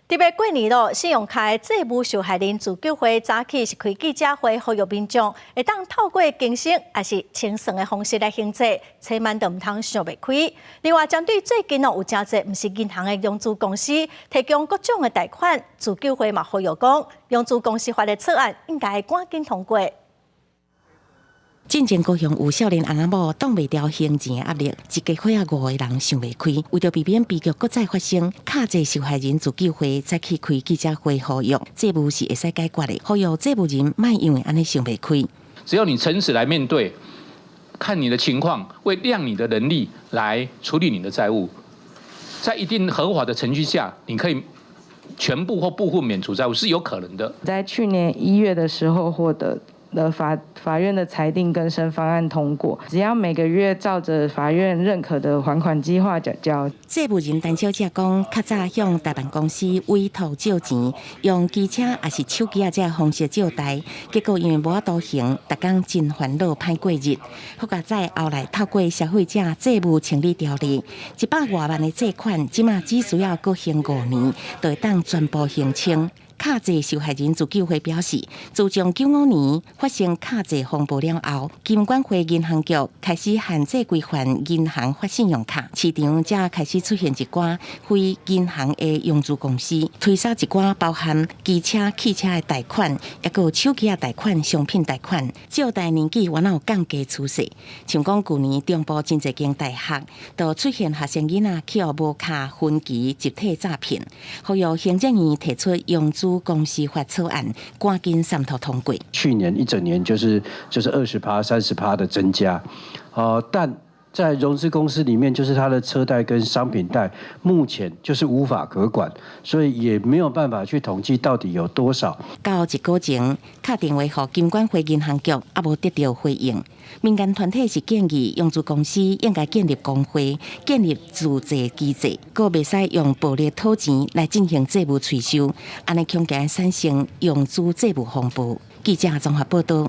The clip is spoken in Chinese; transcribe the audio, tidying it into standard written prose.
特别过年咯，信用卡的债务受害人自救会早起是开记者会，呼吁民众会当透过轻松也是轻松的方式来行债，千万都唔通想袂开。另外，针对最近有真侪唔是银行的融资公司提供各种的贷款，自救会嘛呼吁讲，融资公司法的草案应该赶紧通过。进前高雄有少年阿某挡袂牢还钱的压力，一家伙5个人想袂开，为着避免悲剧搁再发生，卡债受害人自救会再去开记者会呼吁，债务是会使解决的，呼吁债务人莫因为安尼想袂开。只要你诚实来面对，看你的情况，为量你的能力来处理你的债务，在一定合法的程序下，你可以全部或部分免除债务是有可能的。在去年1月的时候获得的法院的裁定更生方案通过，只要每个月照着法院认可的还款计划缴。债务人陈小姐讲，较早向代办公司委托借钱，用机车也是手机这方式借贷，结果因为无法度还，逐工真烦恼歹过日。好佳在后来透过消费者债务清理条例，100多万的借款，即马只需要搁还5年，就会当全部还清。卡债受害人自救会表示，自从95年发生卡债风波了后，金管会银行局开始限制规范银行发信用卡，市场才开始出现一寡非银行的融资公司，推销一寡包含机车、汽车的贷款，也有手机的贷款、商品贷款，借贷年纪原来有降低趋势。像讲去年中部真侪间大学都出现学生囡仔去无卡分期集体诈骗，呼吁行政院提出融资公司法草案，赶紧三读通过。去年一整年就是20%、30%的增加，但在融资公司里面，就是它的车贷跟商品贷，目前就是无法可管，所以也没有办法去统计到底有多少。到1个月前，打电话给金管会银行局，也无得到回应。民间团体是建议融资公司应该建立工会，建立自治机制，搁袂使用暴力讨钱来进行债务催收，安尼恐惊产生融资债务风暴。记者综合报道。